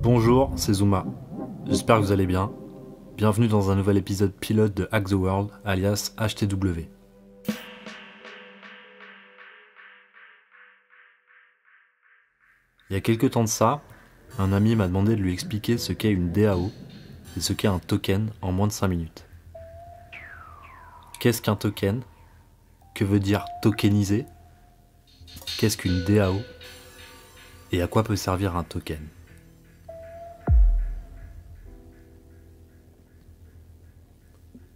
Bonjour, c'est Zuma. J'espère que vous allez bien. Bienvenue dans un nouvel épisode pilote de Hack the World, alias HTW. Il y a quelques temps de ça, un ami m'a demandé de lui expliquer ce qu'est une DAO et ce qu'est un token en moins de 5 minutes. Qu'est-ce qu'un token? Que veut dire tokeniser? Qu'est-ce qu'une DAO? Et à quoi peut servir un token?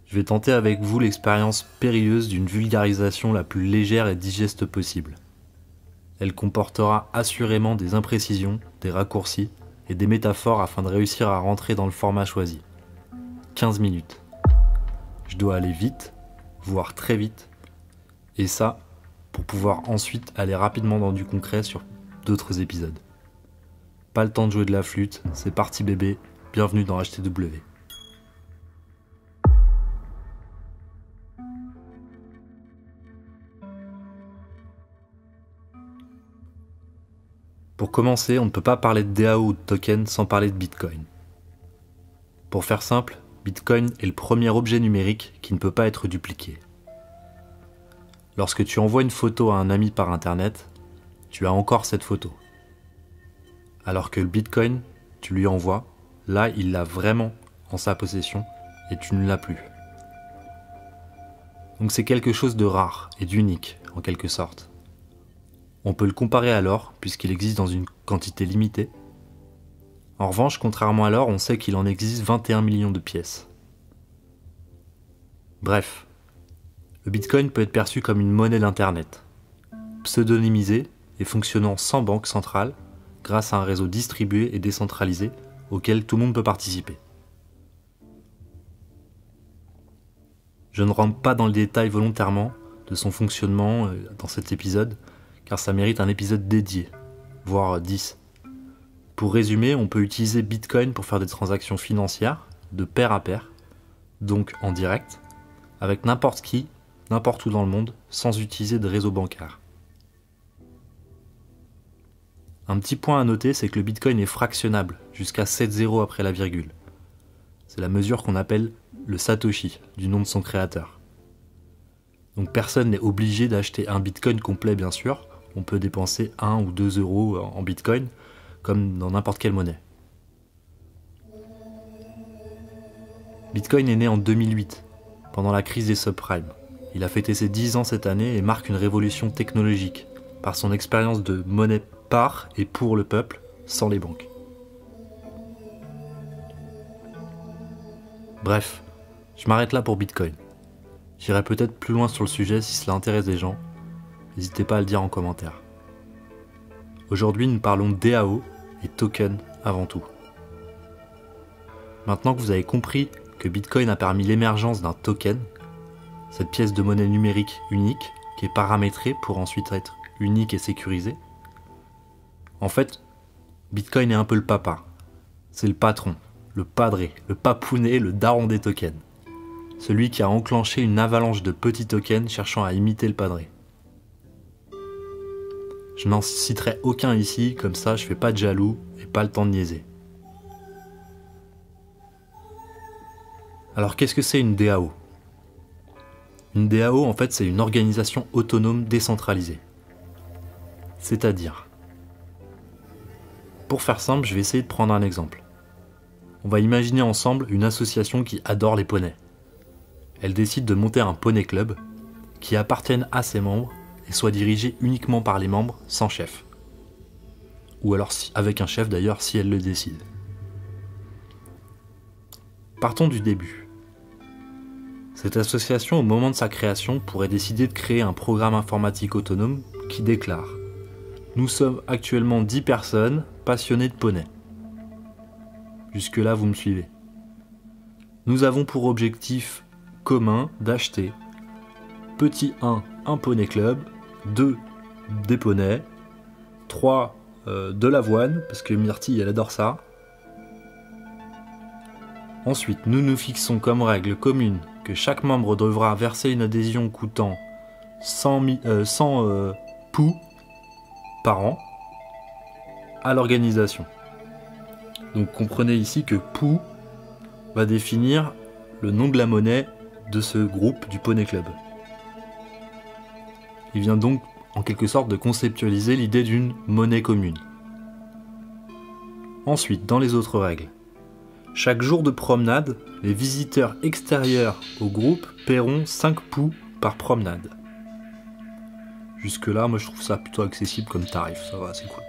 Je vais tenter avec vous l'expérience périlleuse d'une vulgarisation la plus légère et digeste possible. Elle comportera assurément des imprécisions, des raccourcis et des métaphores afin de réussir à rentrer dans le format choisi. 15 minutes. Je dois aller vite, voire très vite, et ça, pour pouvoir ensuite aller rapidement dans du concret sur d'autres épisodes. Pas le temps de jouer de la flûte, c'est parti bébé, bienvenue dans HTW. Pour commencer, on ne peut pas parler de DAO ou de token sans parler de Bitcoin. Pour faire simple, Bitcoin est le premier objet numérique qui ne peut pas être dupliqué. Lorsque tu envoies une photo à un ami par internet, tu as encore cette photo. Alors que le Bitcoin, tu lui envoies, là il l'a vraiment en sa possession et tu ne l'as plus. Donc c'est quelque chose de rare et d'unique en quelque sorte. On peut le comparer à l'or, puisqu'il existe dans une quantité limitée. En revanche, contrairement à l'or, on sait qu'il en existe 21 millions de pièces. Bref, le Bitcoin peut être perçu comme une monnaie d'Internet, pseudonymisée et fonctionnant sans banque centrale, grâce à un réseau distribué et décentralisé auquel tout le monde peut participer. Je ne rentre pas dans le détail volontairement de son fonctionnement dans cet épisode, car ça mérite un épisode dédié, voire 10. Pour résumer, on peut utiliser Bitcoin pour faire des transactions financières, de pair à pair, donc en direct, avec n'importe qui, n'importe où dans le monde, sans utiliser de réseau bancaire. Un petit point à noter, c'est que le Bitcoin est fractionnable, jusqu'à 7 zéros après la virgule. C'est la mesure qu'on appelle le Satoshi, du nom de son créateur. Donc personne n'est obligé d'acheter un Bitcoin complet, bien sûr. On peut dépenser 1 ou 2 euros en Bitcoin, comme dans n'importe quelle monnaie. Bitcoin est né en 2008, pendant la crise des subprimes. Il a fêté ses 10 ans cette année et marque une révolution technologique, par son expérience de monnaie par et pour le peuple, sans les banques. Bref, je m'arrête là pour Bitcoin. J'irai peut-être plus loin sur le sujet si cela intéresse des gens. N'hésitez pas à le dire en commentaire. Aujourd'hui, nous parlons DAO et token avant tout. Maintenant que vous avez compris que Bitcoin a permis l'émergence d'un token, cette pièce de monnaie numérique unique qui est paramétrée pour ensuite être unique et sécurisée, en fait, Bitcoin est un peu le papa. C'est le patron, le padré, le papounet, le daron des tokens. Celui qui a enclenché une avalanche de petits tokens cherchant à imiter le padré. Je n'en citerai aucun ici, comme ça je fais pas de jaloux et pas le temps de niaiser. Alors qu'est-ce que c'est une DAO? Une DAO en fait c'est une organisation autonome décentralisée. C'est-à-dire, pour faire simple, je vais essayer de prendre un exemple. On va imaginer ensemble une association qui adore les poneys. Elle décide de monter un poney club qui appartienne à ses membres et soit dirigé uniquement par les membres sans chef. Ou alors avec un chef d'ailleurs si elle le décide. Partons du début. Cette association au moment de sa création pourrait décider de créer un programme informatique autonome qui déclare: nous sommes actuellement 10 personnes passionnées de poney. Jusque là vous me suivez. Nous avons pour objectif commun d'acheter petit 1, un poney club, 2, des poneys, 3, de l'avoine, parce que Myrtille elle adore ça. Ensuite, nous nous fixons comme règle commune que chaque membre devra verser une adhésion coûtant 100 poux par an à l'organisation. Donc comprenez ici que Pou va définir le nom de la monnaie de ce groupe du Poney Club. Il vient donc en quelque sorte de conceptualiser l'idée d'une monnaie commune. Ensuite, dans les autres règles, chaque jour de promenade, les visiteurs extérieurs au groupe paieront 5 poux par promenade. Jusque là, moi je trouve ça plutôt accessible comme tarif, ça va, c'est cool.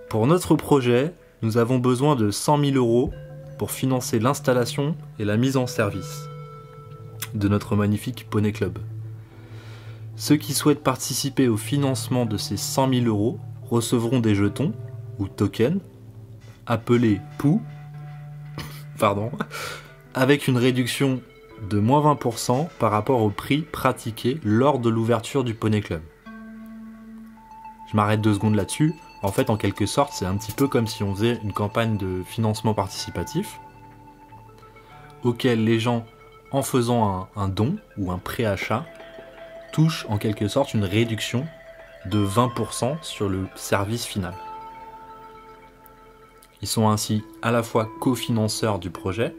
Pour notre projet, nous avons besoin de 100 000 € pour financer l'installation et la mise en service de notre magnifique Poney Club. Ceux qui souhaitent participer au financement de ces 100 000 € recevront des jetons, ou tokens, appelés Pou, avec une réduction de moins 20% par rapport au prix pratiqué lors de l'ouverture du Poney Club. Je m'arrête 2 secondes là-dessus. En fait, en quelque sorte, c'est un petit peu comme si on faisait une campagne de financement participatif auquel les gens, en faisant un don ou un préachat, touchent en quelque sorte une réduction de 20% sur le service final. Ils sont ainsi à la fois cofinanceurs du projet,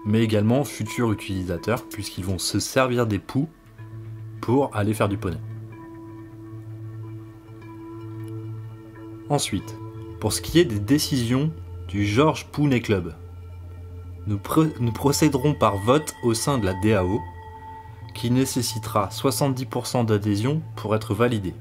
mais également futurs utilisateurs, puisqu'ils vont se servir des poux pour aller faire du poney. Ensuite, pour ce qui est des décisions du Georges Poney Club, nous procéderons par vote au sein de la DAO, qui nécessitera 70% d'adhésion pour être validé.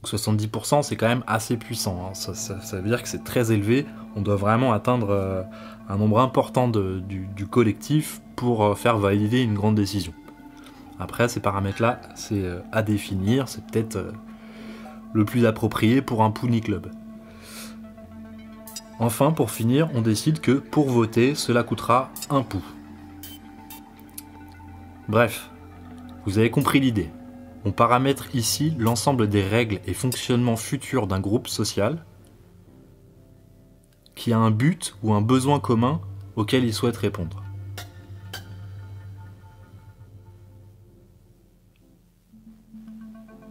70% c'est quand même assez puissant, hein. Ça veut dire que c'est très élevé, on doit vraiment atteindre un nombre important du collectif pour faire valider une grande décision. Après ces paramètres-là, c'est à définir, c'est peut-être le plus approprié pour un Poney Club. Enfin, pour finir, on décide que pour voter, cela coûtera 1 pou. Bref, vous avez compris l'idée. On paramètre ici l'ensemble des règles et fonctionnements futurs d'un groupe social qui a un but ou un besoin commun auquel il souhaite répondre.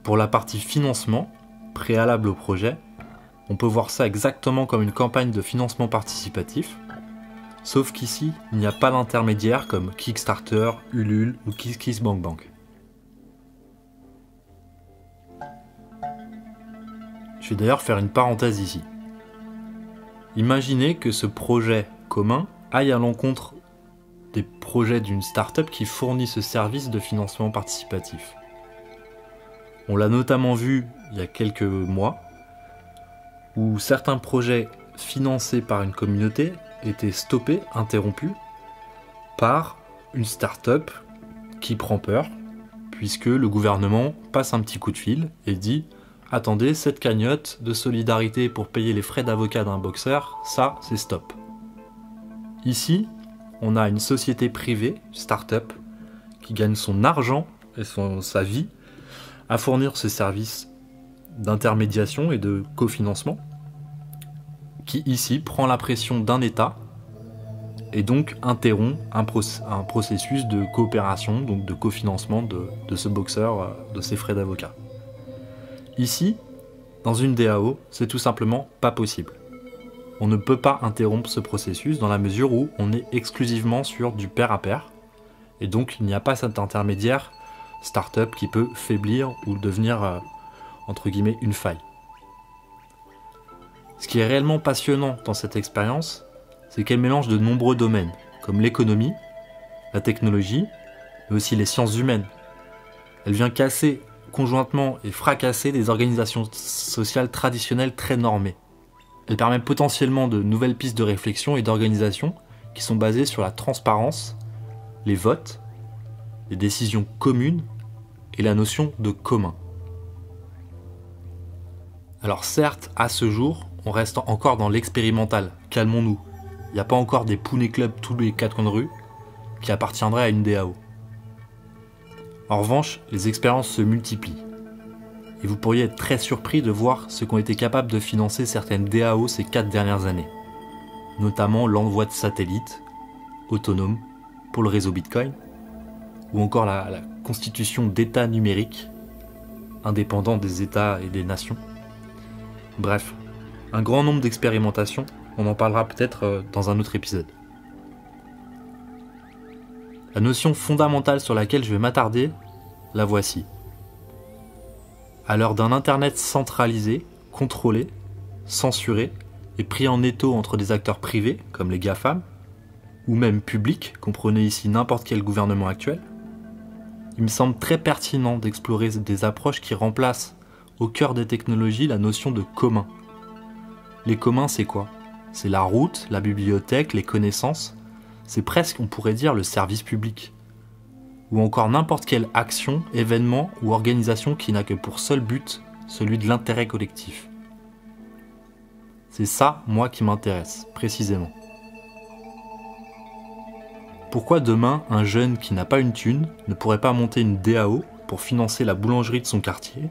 Pour la partie financement, préalable au projet, on peut voir ça exactement comme une campagne de financement participatif, sauf qu'ici, il n'y a pas d'intermédiaire comme Kickstarter, Ulule ou KissKissBankBank. Je vais d'ailleurs faire une parenthèse ici. Imaginez que ce projet commun aille à l'encontre des projets d'une start-up qui fournit ce service de financement participatif. On l'a notamment vu il y a quelques mois, où certains projets financés par une communauté étaient stoppés, interrompus, par une start-up qui prend peur, puisque le gouvernement passe un petit coup de fil et dit « Attendez, cette cagnotte de solidarité pour payer les frais d'avocat d'un boxeur, ça, c'est stop. » Ici, on a une société privée, start-up, qui gagne son argent et sa vie à fournir ce service d'intermédiation et de cofinancement, qui ici prend la pression d'un État et donc interrompt un processus de coopération, donc de cofinancement de ce boxeur, de ses frais d'avocat. Ici, dans une DAO, c'est tout simplement pas possible. On ne peut pas interrompre ce processus dans la mesure où on est exclusivement sur du pair à pair, et donc il n'y a pas cet intermédiaire start-up qui peut faiblir ou devenir, entre guillemets, une faille. Ce qui est réellement passionnant dans cette expérience, c'est qu'elle mélange de nombreux domaines, comme l'économie, la technologie, mais aussi les sciences humaines. Elle vient casser conjointement et fracasser des organisations sociales traditionnelles très normées. Elle permet potentiellement de nouvelles pistes de réflexion et d'organisation qui sont basées sur la transparence, les votes, les décisions communes et la notion de commun. Alors certes, à ce jour, on reste encore dans l'expérimental, calmons-nous. Il n'y a pas encore des Poney Club tous les 4 coins de rue qui appartiendraient à une DAO. En revanche, les expériences se multiplient. Et vous pourriez être très surpris de voir ce qu'ont été capables de financer certaines DAO ces 4 dernières années. Notamment l'envoi de satellites autonomes pour le réseau Bitcoin, ou encore la constitution d'États numériques, indépendants des États et des nations. Bref, un grand nombre d'expérimentations, on en parlera peut-être dans un autre épisode. La notion fondamentale sur laquelle je vais m'attarder, la voici. À l'heure d'un Internet centralisé, contrôlé, censuré et pris en étau entre des acteurs privés, comme les GAFAM, ou même publics, comprenez ici n'importe quel gouvernement actuel, il me semble très pertinent d'explorer des approches qui remplacent au cœur des technologies la notion de commun. Les communs, c'est quoi ? C'est la route, la bibliothèque, les connaissances. C'est presque, on pourrait dire, le service public. Ou encore n'importe quelle action, événement ou organisation qui n'a que pour seul but celui de l'intérêt collectif. C'est ça, moi, qui m'intéresse, précisément. Pourquoi demain, un jeune qui n'a pas une thune ne pourrait pas monter une DAO pour financer la boulangerie de son quartier ?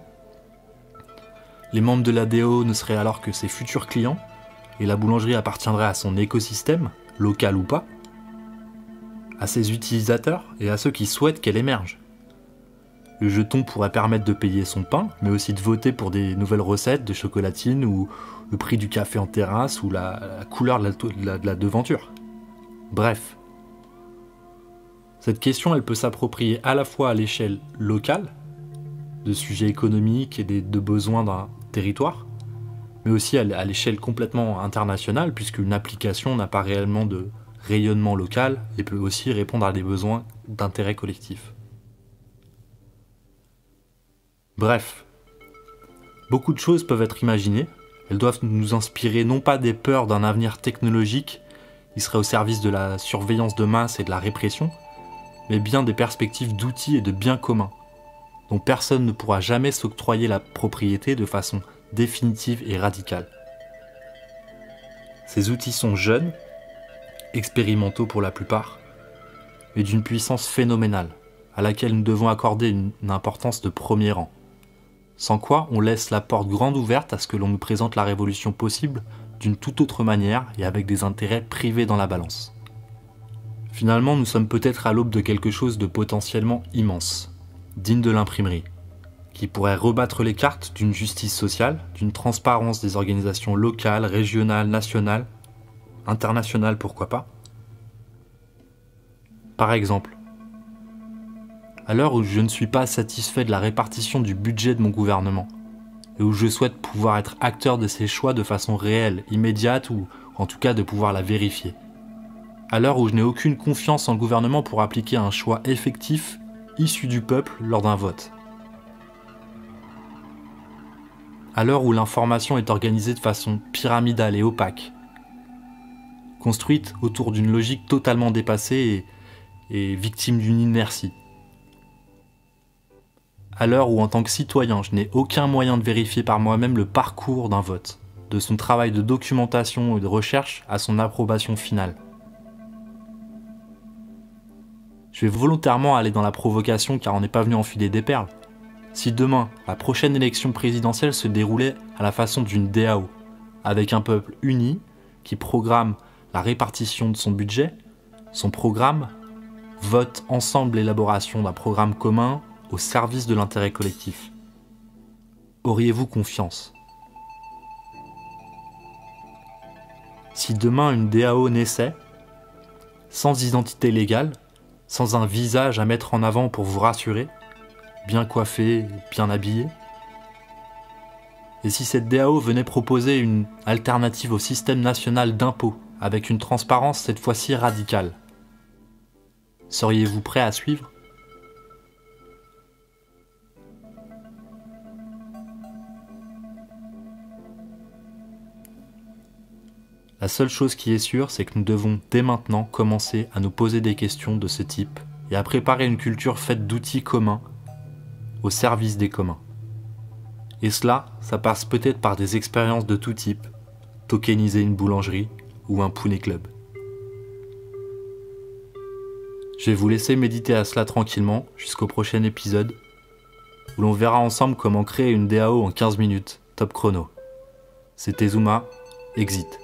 Les membres de la DAO ne seraient alors que ses futurs clients et la boulangerie appartiendrait à son écosystème, local ou pas, à ses utilisateurs et à ceux qui souhaitent qu'elle émerge. Le jeton pourrait permettre de payer son pain, mais aussi de voter pour des nouvelles recettes de chocolatine ou le prix du café en terrasse ou la couleur de la devanture. Bref. Cette question, elle peut s'approprier à la fois à l'échelle locale, de sujets économiques et de besoins d'un territoire, mais aussi à l'échelle complètement internationale, puisqu'une application n'a pas réellement de rayonnement local et peut aussi répondre à des besoins d'intérêt collectif. Bref, beaucoup de choses peuvent être imaginées, elles doivent nous inspirer non pas des peurs d'un avenir technologique qui serait au service de la surveillance de masse et de la répression, mais bien des perspectives d'outils et de biens communs, dont personne ne pourra jamais s'octroyer la propriété de façon définitive et radicale. Ces outils sont jeunes, expérimentaux pour la plupart, mais d'une puissance phénoménale, à laquelle nous devons accorder une importance de premier rang. Sans quoi, on laisse la porte grande ouverte à ce que l'on nous présente la révolution possible d'une toute autre manière et avec des intérêts privés dans la balance. Finalement, nous sommes peut-être à l'aube de quelque chose de potentiellement immense, digne de l'imprimerie, qui pourrait rebattre les cartes d'une justice sociale, d'une transparence des organisations locales, régionales, nationales, internationales, pourquoi pas. Par exemple, à l'heure où je ne suis pas satisfait de la répartition du budget de mon gouvernement, et où je souhaite pouvoir être acteur de ses choix de façon réelle, immédiate, ou en tout cas de pouvoir la vérifier. À l'heure où je n'ai aucune confiance en le gouvernement pour appliquer un choix effectif issu du peuple lors d'un vote. À l'heure où l'information est organisée de façon pyramidale et opaque, construite autour d'une logique totalement dépassée et victime d'une inertie. À l'heure où en tant que citoyen, je n'ai aucun moyen de vérifier par moi-même le parcours d'un vote, de son travail de documentation et de recherche à son approbation finale. Je vais volontairement aller dans la provocation car on n'est pas venu enfiler des perles. Si demain, la prochaine élection présidentielle se déroulait à la façon d'une DAO, avec un peuple uni qui programme la répartition de son budget, son programme, vote ensemble l'élaboration d'un programme commun au service de l'intérêt collectif. Auriez-vous confiance ? Si demain une DAO naissait, sans identité légale, sans un visage à mettre en avant pour vous rassurer, bien coiffé, bien habillé, et si cette DAO venait proposer une alternative au système national d'impôts, avec une transparence cette fois-ci radicale, seriez-vous prêt à suivre ? La seule chose qui est sûre, c'est que nous devons dès maintenant commencer à nous poser des questions de ce type et à préparer une culture faite d'outils communs au service des communs. Et cela, ça passe peut-être par des expériences de tout type, tokeniser une boulangerie ou un Pune Club. Je vais vous laisser méditer à cela tranquillement jusqu'au prochain épisode où l'on verra ensemble comment créer une DAO en 15 minutes, top chrono. C'était Zuma, exit.